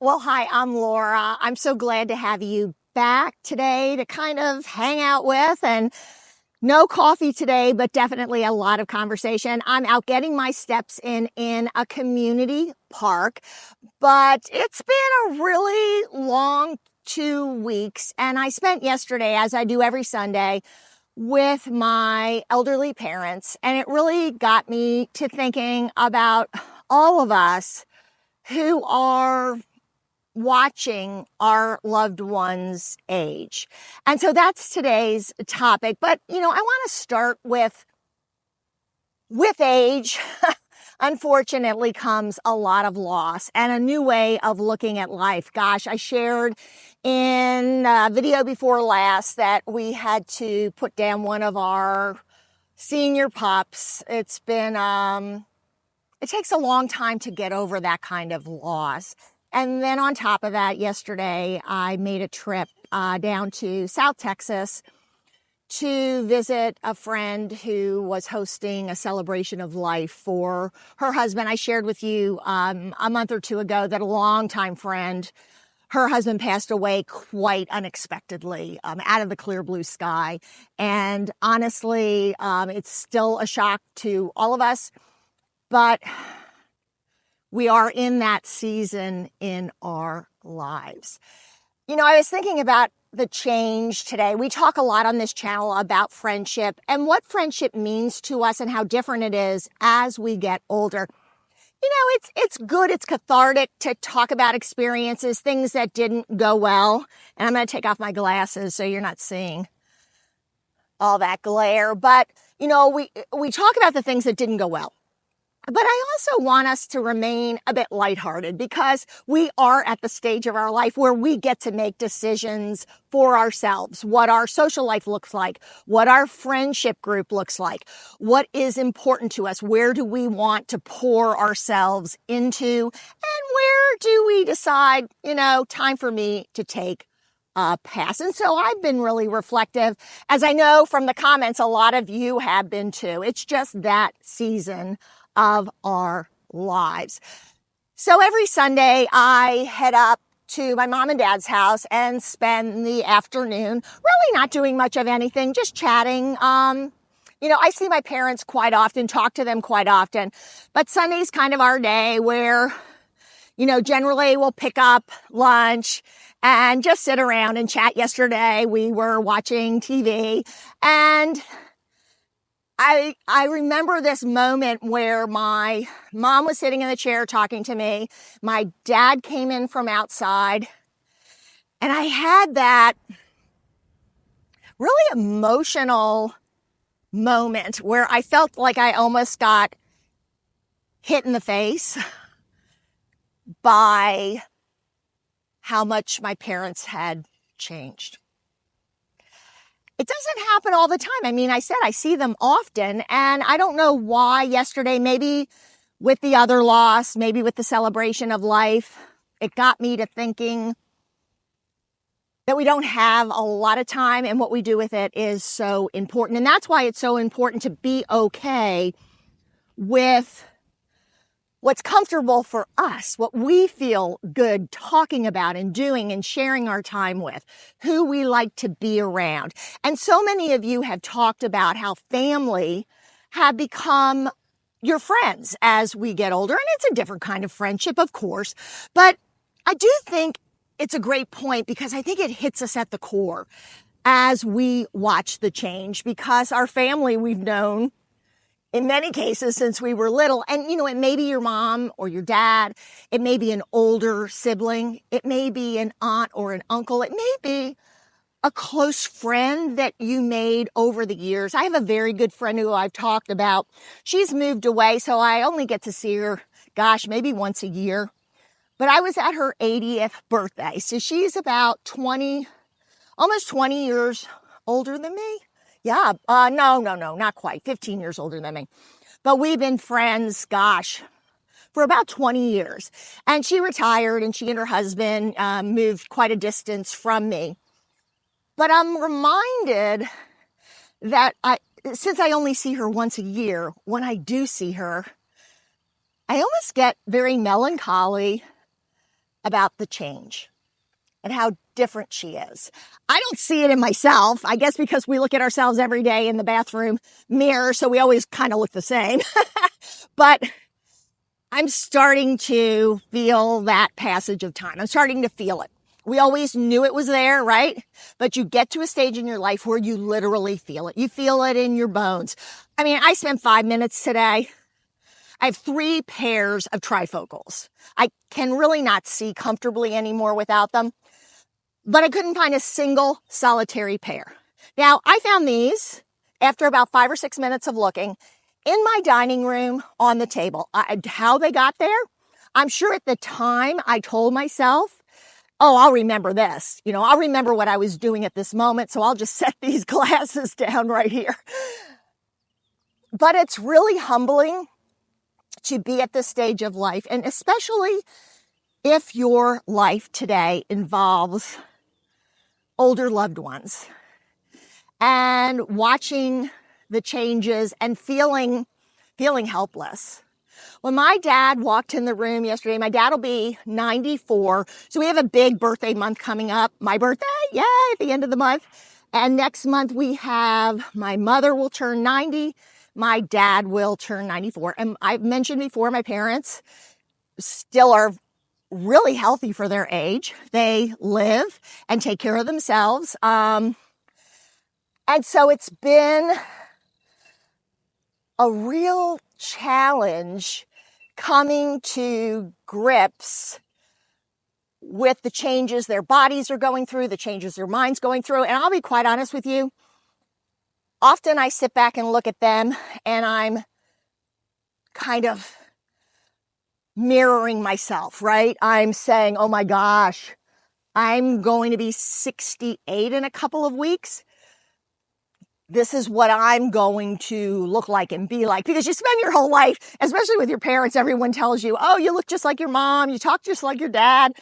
Well, hi, I'm Laura. I'm so glad to have you back today to kind of hang out with, and no coffee today, but definitely a lot of conversation. I'm out getting my steps in a community park, but it's been a really long 2 weeks, and I spent yesterday, as I do every Sunday, with my elderly parents, and it really got me to thinking about all of us who are watching our loved ones age. And so that's today's topic. But, I want to start with age. Unfortunately comes a lot of loss and a new way of looking at life. Gosh, I shared in a video before last that we had to put down one of our senior pups. It's been, it takes a long time to get over that kind of loss. And then on top of that, yesterday, I made a trip down to South Texas to visit a friend who was hosting a celebration of life for her husband. I shared with you a month or two ago that a longtime friend, her husband passed away quite unexpectedly, out of the clear blue sky. And honestly, it's still a shock to all of us, but we are in that season in our lives. I was thinking about the change today. We talk a lot on this channel about friendship and what friendship means to us and how different it is as we get older. It's good, it's cathartic to talk about experiences, things that didn't go well. And I'm going to take off my glasses so you're not seeing all that glare. But, we talk about the things that didn't go well. But I also want us to remain a bit lighthearted because we are at the stage of our life where we get to make decisions for ourselves, what our social life looks like, what our friendship group looks like, what is important to us, where do we want to pour ourselves into, and where do we decide, time for me to take a pass. And so I've been really reflective, as I know from the comments, a lot of you have been too. It's just that season of our lives. So every Sunday I head up to my mom and dad's house and spend the afternoon really not doing much of anything, just chatting. I see my parents quite often, talk to them quite often, but Sunday's kind of our day where, generally we'll pick up lunch and just sit around and chat. Yesterday we were watching TV, and I remember this moment where my mom was sitting in the chair talking to me. My dad came in from outside, and I had that really emotional moment where I felt like I almost got hit in the face by how much my parents had changed. It doesn't happen all the time. I said I see them often, and I don't know why yesterday, maybe with the other loss, maybe with the celebration of life, it got me to thinking that we don't have a lot of time, and what we do with it is so important. And that's why it's so important to be okay with what's comfortable for us, what we feel good talking about and doing and sharing our time with, who we like to be around. And so many of you have talked about how family have become your friends as we get older. And it's a different kind of friendship, of course. But I do think it's a great point because I think it hits us at the core as we watch the change, because our family we've known in many cases since we were little. And, it may be your mom or your dad. It may be an older sibling. It may be an aunt or an uncle. It may be a close friend that you made over the years. I have a very good friend who I've talked about. She's moved away, so I only get to see her, maybe once a year. But I was at her 80th birthday. So she's about almost 20 years older than me. Yeah, no, not quite. 15 years older than me. But we've been friends, for about 20 years. And she retired, and she and her husband moved quite a distance from me. But I'm reminded that since I only see her once a year, when I do see her, I almost get very melancholy about the change and how different she is. I don't see it in myself, I guess because we look at ourselves every day in the bathroom mirror, so we always kind of look the same. But I'm starting to feel that passage of time. I'm starting to feel it. We always knew it was there, right? But you get to a stage in your life where you literally feel it. You feel it in your bones. I mean, I spent 5 minutes today. I have 3 pairs of trifocals. I can really not see comfortably anymore without them, but I couldn't find a single solitary pair. Now, I found these after about 5 or 6 minutes of looking in my dining room on the table. How they got there, I'm sure at the time I told myself, oh, I'll remember this. I'll remember what I was doing at this moment, so I'll just set these glasses down right here. But it's really humbling to be at this stage of life, and especially if your life today involves older loved ones and watching the changes and feeling helpless. When my dad walked in the room yesterday, my dad will be 94. So we have a big birthday month coming up. My birthday, yay, at the end of the month. And next month we have, my mother will turn 90. My dad will turn 94. And I've mentioned before, my parents still are really healthy for their age. They live and take care of themselves. And so it's been a real challenge coming to grips with the changes their bodies are going through, the changes their minds going through. And I'll be quite honest with you, often I sit back and look at them and I'm kind of mirroring myself, right? I'm saying, oh my gosh, I'm going to be 68 in a couple of weeks. This is what I'm going to look like and be like, because you spend your whole life, especially with your parents, everyone tells you, oh, you look just like your mom, you talk just like your dad.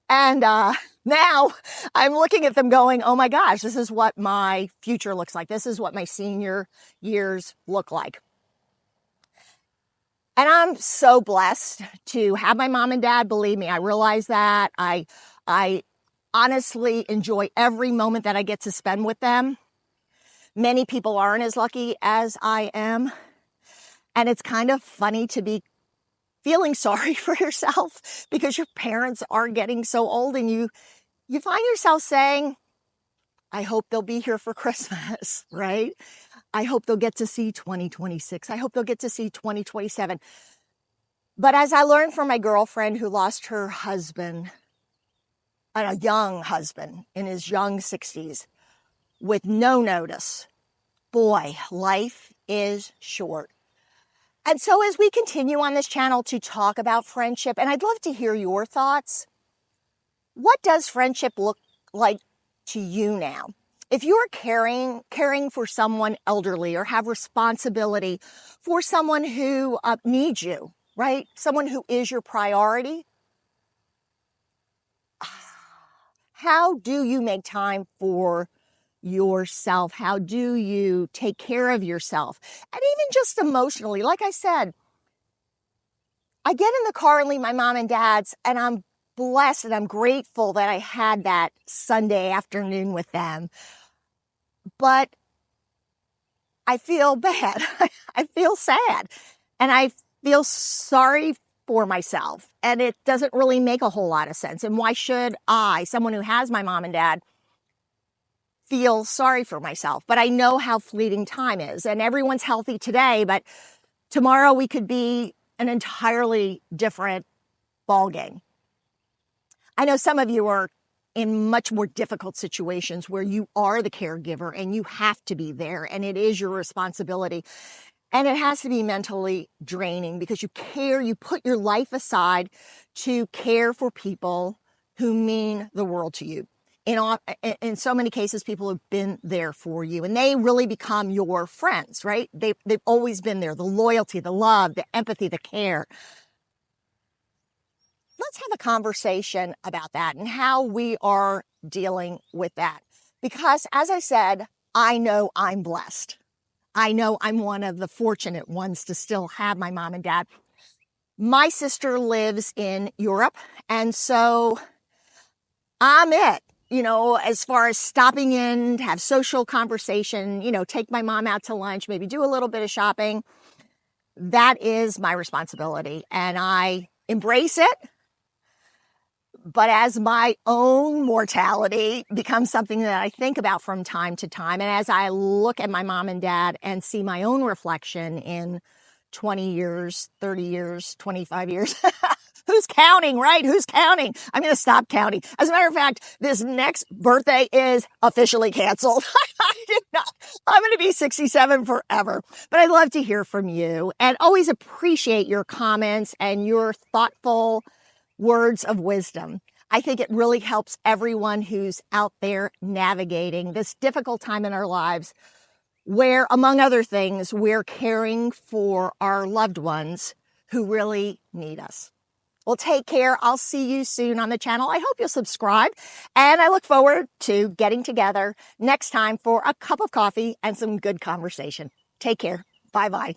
And now I'm looking at them going, oh my gosh, this is what my future looks like. This is what my senior years look like. And I'm so blessed to have my mom and dad. Believe me, I realize that. I honestly enjoy every moment that I get to spend with them. Many people aren't as lucky as I am. And it's kind of funny to be feeling sorry for yourself because your parents are getting so old, and you find yourself saying, I hope they'll be here for Christmas, right? I hope they'll get to see 2026. I hope they'll get to see 2027. But as I learned from my girlfriend who lost her husband, a young husband in his young 60s, with no notice, boy, life is short. And so as we continue on this channel to talk about friendship, and I'd love to hear your thoughts, what does friendship look like to you now? If you're caring for someone elderly or have responsibility for someone who needs you, right? Someone who is your priority, how do you make time for yourself? How do you take care of yourself? And even just emotionally, like I said, I get in the car and leave my mom and dad's, and I'm blessed and I'm grateful that I had that Sunday afternoon with them. But I feel bad. I feel sad. And I feel sorry for myself. And it doesn't really make a whole lot of sense. And why should I, someone who has my mom and dad, feel sorry for myself? But I know how fleeting time is. And everyone's healthy today, but tomorrow we could be an entirely different ballgame. I know some of you are in much more difficult situations where you are the caregiver and you have to be there and it is your responsibility. And it has to be mentally draining because you care, you put your life aside to care for people who mean the world to you. In so many cases, people have been there for you and they really become your friends, right? They've always been there. The loyalty, the love, the empathy, the care. Let's have a conversation about that and how we are dealing with that. Because as I said, I know I'm blessed. I know I'm one of the fortunate ones to still have my mom and dad. My sister lives in Europe, and so I'm it. As far as stopping in to have social conversation, take my mom out to lunch, maybe do a little bit of shopping. That is my responsibility, and I embrace it. But as my own mortality becomes something that I think about from time to time, and as I look at my mom and dad and see my own reflection in 20 years, 30 years, 25 years, who's counting, right? Who's counting? I'm going to stop counting. As a matter of fact, this next birthday is officially canceled. I'm going to be 67 forever. But I'd love to hear from you and always appreciate your comments and your thoughtful words of wisdom. I think it really helps everyone who's out there navigating this difficult time in our lives where, among other things, we're caring for our loved ones who really need us. Well, take care. I'll see you soon on the channel. I hope you'll subscribe, and I look forward to getting together next time for a cup of coffee and some good conversation. Take care. Bye-bye.